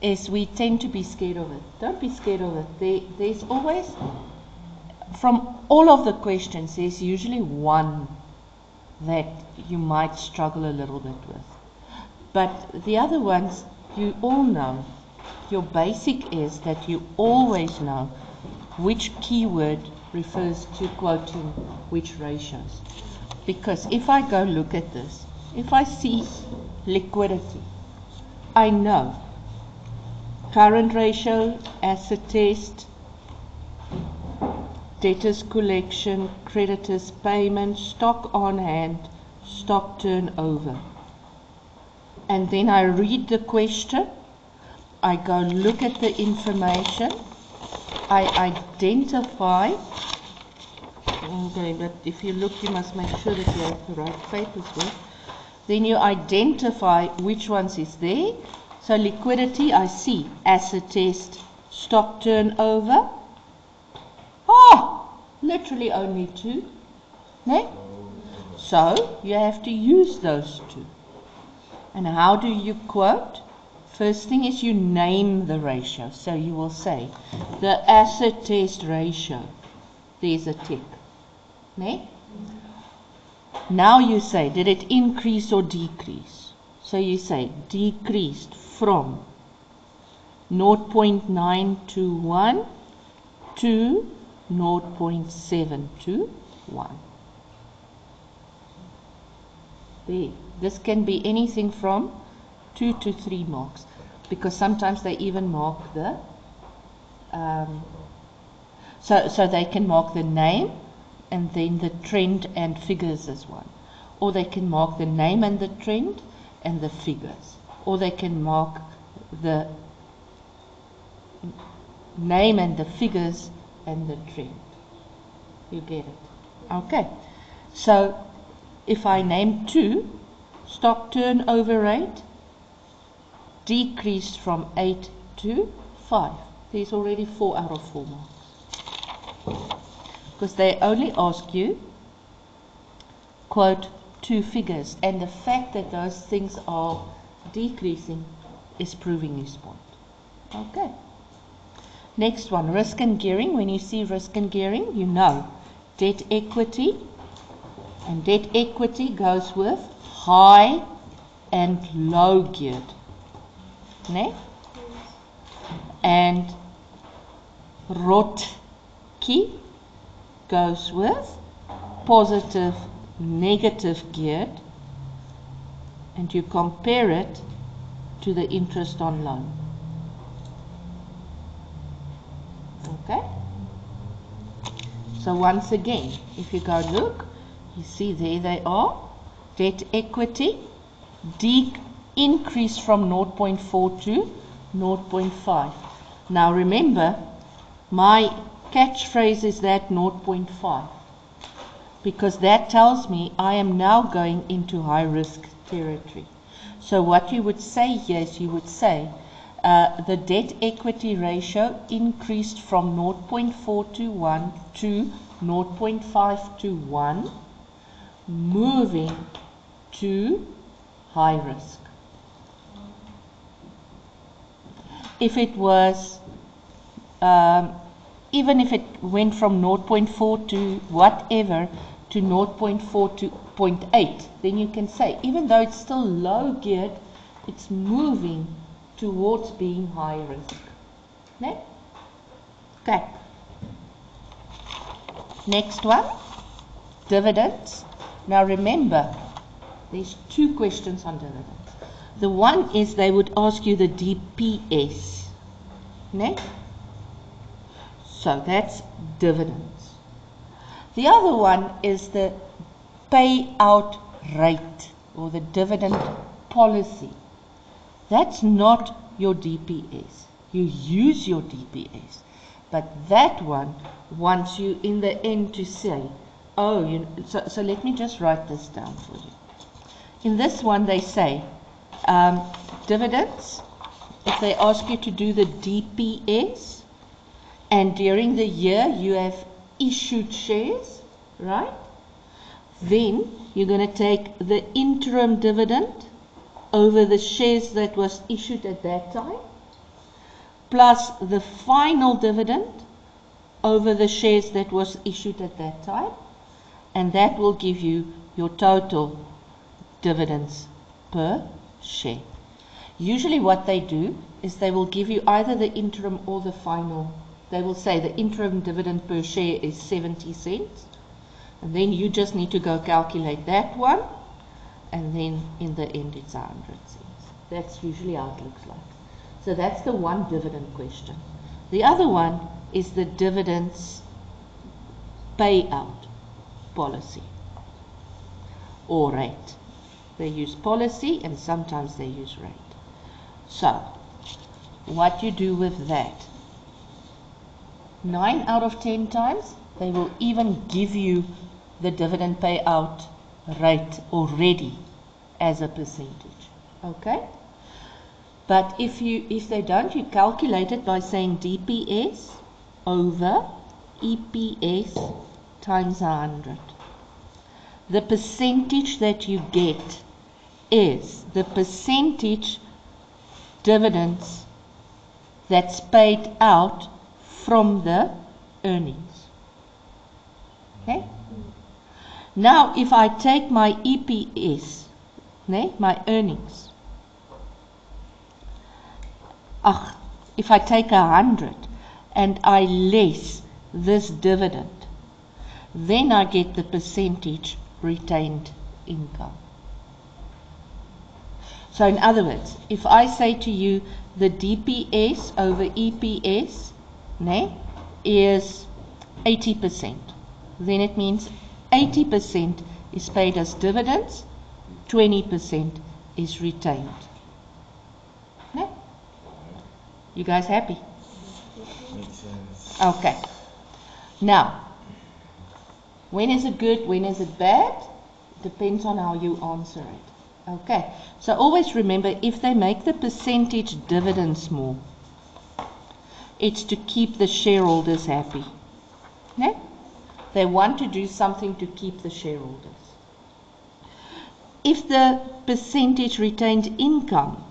is we tend to be scared of it. Don't be scared of it. There's always, from all of the questions, there's usually one that you might struggle a little bit with. But the other ones, you all know. Your basic is that you always know which keyword refers to quoting which ratios. Because if I go look at this, if I see liquidity, I know current ratio, asset test, debtors collection, creditors payment, stock on hand, stock turnover. And then I read the question, I go look at the information, I identify, okay, but if you look you must make sure that you have the right papers with, then you identify which ones is there. So liquidity, I see asset test, stock turnover. Literally only two. Ne? So you have to use those two. And how do you quote? First thing is you name the ratio. So you will say the asset test ratio. There's a tick. Ne? Now you say, did it increase or decrease? So you say decreased from 0.921 to 0.721. There. This can be anything from 2 to 3 marks, because sometimes they even mark the so they can mark the name and then the trend and figures as one, or they can mark the name and the trend and the figures, or they can mark the name and the figures and the trend. You get it? Okay. So if I name 2, stock turnover rate decreased from 8 to 5. There's already 4 out of 4 marks. Because they only ask you, quote, 2 figures. And the fact that those things are decreasing is proving his point. Okay. Next one, risk and gearing. When you see risk and gearing, you know debt equity. And debt equity goes with high and low geared. Ne? And ROTCE goes with positive, negative geared. And you compare it to the interest on loan. Okay? So once again, if you go look, you see there they are. Debt equity increased from 0.4 to 0.5. Now remember, my catchphrase is that 0.5, because that tells me I am now going into high risk territory. So what you would say here is you would say the debt equity ratio increased from 0.4 to 1 to 0.5 to 1, moving to high risk. If it was, even if it went from 0.4 to whatever to 0.4 to 0.8, then you can say, even though it's still low geared, it's moving towards being high risk. Ne? Okay. Next one, dividends. Now remember, there's 2 questions on dividends. The one is they would ask you the DPS. Ne? So that's dividends. The other one is the payout rate or the dividend policy. That's not your DPS. You use your DPS. But that one wants you in the end to say, oh, so let me just write this down for you. In this one they say, dividends, if they ask you to do the DPS, and during the year you have issued shares, right? Then you're going to take the interim dividend over the shares that was issued at that time, plus the final dividend over the shares that was issued at that time, and that will give you your total dividends per share. Usually what they do is they will give you either the interim or the final. They will say the interim dividend per share is 70 cents, and then you just need to go calculate that one, and then in the end it's 100 cents. That's usually how it looks like. So that's the one dividend question. The other one is the dividends payout policy or rate. They use policy and sometimes they use rate. So, what you do with that? 9 out of 10 times, they will even give you the dividend payout rate already as a percentage. Okay? But if they don't, you calculate it by saying DPS over EPS times 100. The percentage that you get is the percentage dividends that's paid out from the earnings. Okay? Now, if I take my EPS, my earnings, if I take 100 and I less this dividend, then I get the percentage retained income. So in other words, if I say to you the DPS over EPS is 80%, then it means 80% is paid as dividends, 20% is retained. No? You guys happy? Makes sense. Okay. Now, when is it good, when is it bad? Depends on how you answer it. Okay. So always remember, if they make the percentage dividends more, it's to keep the shareholders happy. No? They want to do something to keep the shareholders. If the percentage retained income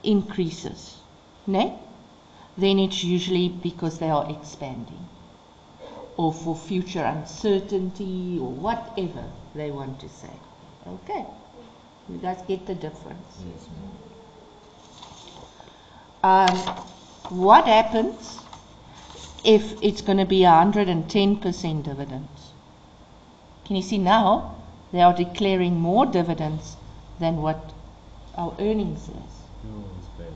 increases, then it's usually because they are expanding or for future uncertainty or whatever they want to say. Okay, you guys get the difference. Yes, ma'am. What happens if it's going to be 110% dividends? Can you see now they are declaring more dividends than what our earnings is? No, it's bad.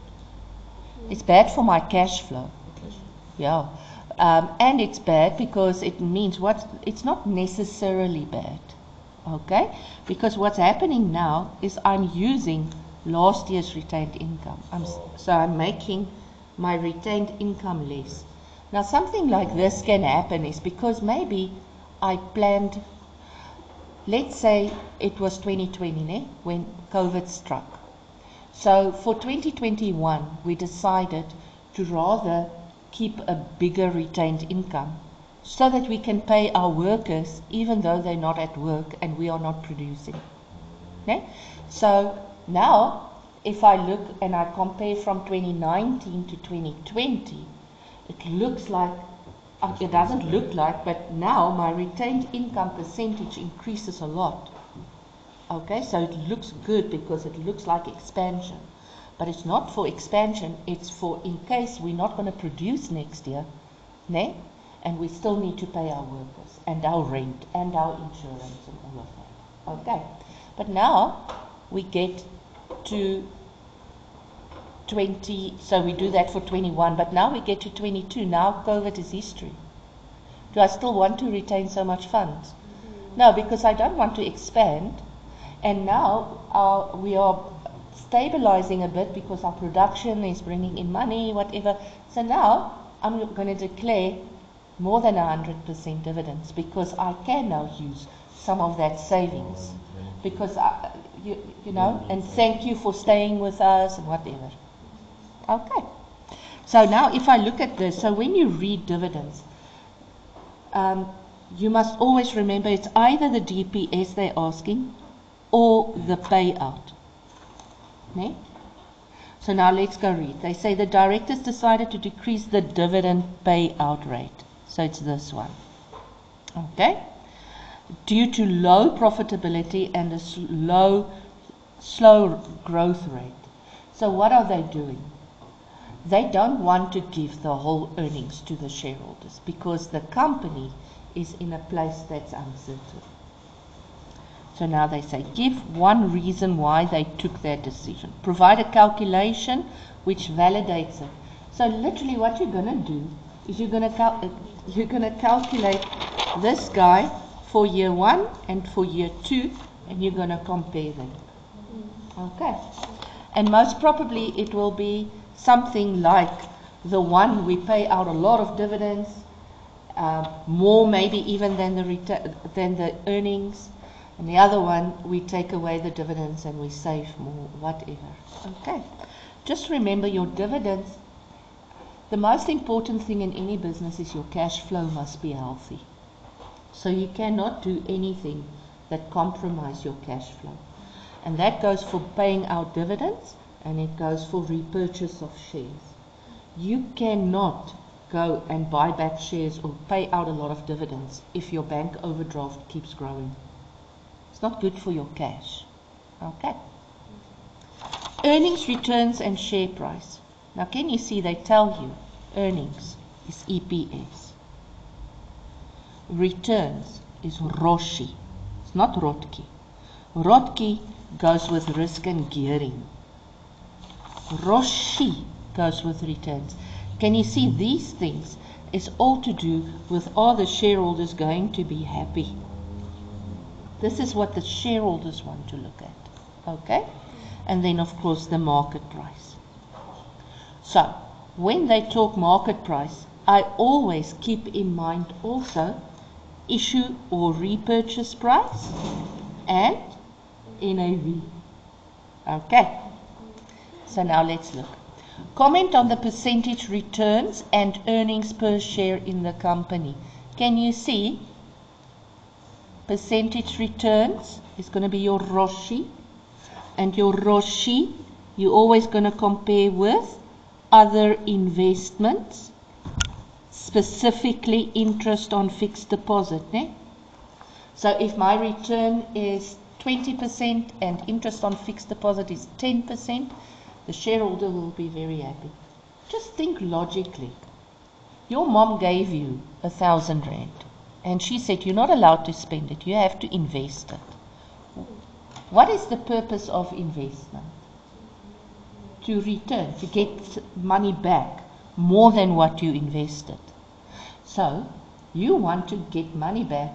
It's bad for my cash flow. Okay. Yeah. And it's bad because it means it's not necessarily bad. Okay? Because what's happening now is I'm using last year's retained income. So I'm making my retained income less. Now something like this can happen is because maybe I planned, let's say it was 2020 when COVID struck. So for 2021 we decided to rather keep a bigger retained income so that we can pay our workers even though they're not at work and we are not producing. Okay? So now if I look and I compare from 2019 to 2020, it looks like, it doesn't look like, but now my retained income percentage increases a lot. Okay, so it looks good because it looks like expansion. But it's not for expansion, it's for in case we're not going to produce next year, and we still need to pay our workers, and our rent, and our insurance, and all of that. Okay, but now we get to 20, so we do that for 21, but now we get to 22. Now COVID is history. Do I still want to retain so much funds? No, because I don't want to expand. And now we are stabilizing a bit because our production is bringing in money, whatever. So now I'm going to declare more than 100% dividends because I can now use some of that savings. Because, you know, and thank you for staying with us and whatever. Okay. So now if I look at this, so when you read dividends, you must always remember it's either the DPS they're asking or the payout. Ne? So now let's go read. They say the directors decided to decrease the dividend payout rate. So it's this one. Okay? Due to low profitability and a slow growth rate. So what are they doing? They don't want to give the whole earnings to the shareholders because the company is in a place that's uncertain. So now they say, give one reason why they took that decision. Provide a calculation which validates it. So literally what you're going to do is you're going to calculate this guy for year 1 and for year 2, and you're going to compare them. Okay. And most probably it will be something like the one we pay out a lot of dividends, more maybe even than the earnings, and the other one we take away the dividends and we save more, whatever. Okay. Just remember your dividends. The most important thing in any business is your cash flow must be healthy. So you cannot do anything that compromise your cash flow. And that goes for paying out dividends, and it goes for repurchase of shares. You cannot go and buy back shares or pay out a lot of dividends if your bank overdraft keeps growing. It's not good for your cash. Okay. Earnings, returns, and share price. Now can you see they tell you earnings is EPS. Returns is ROSI. It's not ROTKI. ROTKI goes with risk and gearing. ROSI goes with returns. Can you see these things is all to do with are the shareholders going to be happy? This is what the shareholders want to look at. Okay? And then of course the market price. So when they talk market price, I always keep in mind also issue or repurchase price and NAV. Okay. So now let's look. Comment on the percentage returns and earnings per share in the company. Can you see? Percentage returns is going to be your ROSI. And your ROSI, you're always going to compare with other investments, specifically interest on fixed deposit. Ne? So if my return is 20% and interest on fixed deposit is 10%, the shareholder will be very happy. Just think logically. Your mom gave you 1,000 rand and she said you're not allowed to spend it, you have to invest it. What is the purpose of investment? To return, to get money back more than what you invested. So you want to get money back,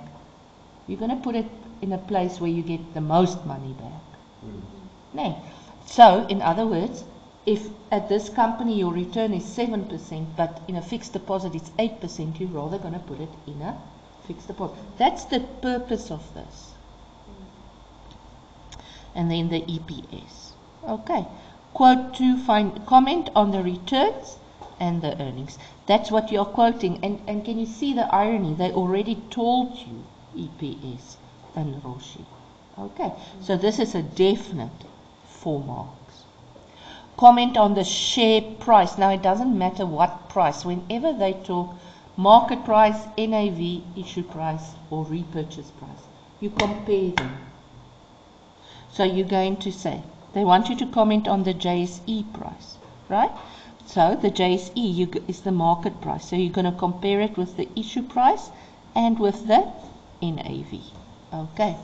you're going to put it in a place where you get the most money back. No. So in other words, if at this company your return is 7%, but in a fixed deposit it's 8%, you're rather going to put it in a fixed deposit. That's the purpose of this. And then the EPS. Okay. Quote 2, comment on the returns and the earnings. That's what you're quoting. And can you see the irony? They already told you EPS and ROSI. Okay. So this is a definite 4 marks. Comment on the share price. Now it doesn't matter what price. Whenever they talk market price, NAV, issue price or repurchase price, you compare them. So you're going to say, they want you to comment on the JSE price, right? So the JSE is the market price. So you're going to compare it with the issue price and with the NAV. Okay.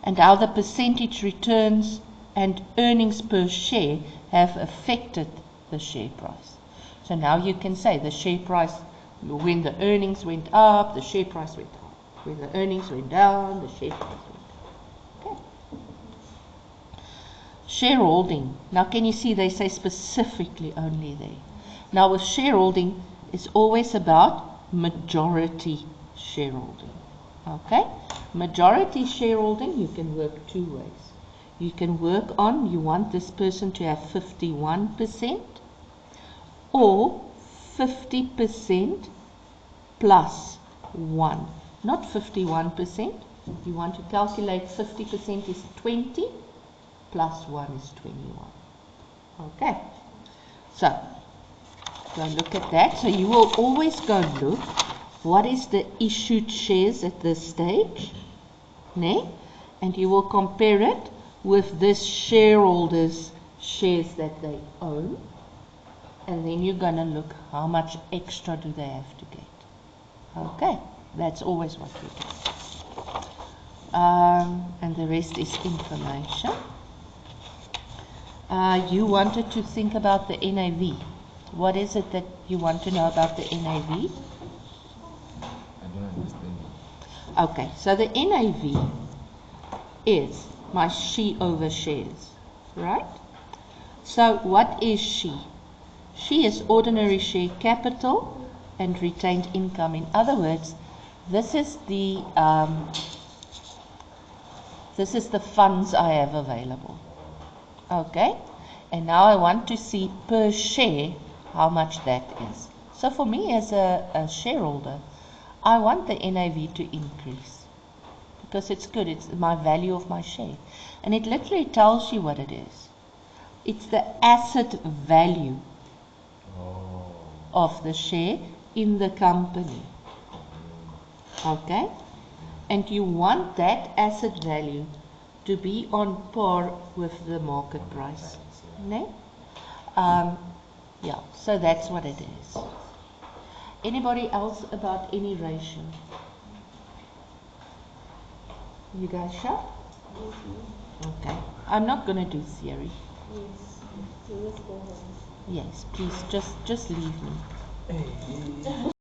And how the percentage returns and earnings per share have affected the share price. So now you can say the share price, when the earnings went up, the share price went up. When the earnings went down, the share price went down. Okay. Shareholding. Now can you see they say specifically only there. Now with shareholding, it's always about majority shareholding. Okay? Majority shareholding, you can work 2 ways. You can work on, you want this person to have 51% or 50% plus 1. Not 51%. You want to calculate 50% is 20 plus 1 is 21. Okay, so go look at that. So you will always go look what is the issued shares at this stage, ne? And you will compare it with this shareholders' shares that they own, and then you're going to look how much extra do they have to get. Okay, that's always what you do. And the rest is information. You wanted to think about the NAV. What is it that you want to know about the NAV? I don't understand it. Okay, so the NAV is my she over shares, right? So what is she? She is ordinary share capital and retained income. In other words, this is the funds I have available. Okay, and now I want to see per share how much that is. So for me as a shareholder, I want the NAV to increase because it's good, it's my value of my share. And it literally tells you what it is. It's the asset value of the share in the company. Okay? And you want that asset value to be on par with the market price. Ne? Yeah, so that's what it is. Anybody else about any ratio? You guys sure? Okay. I'm not going to do theory. Yes, please, just leave me.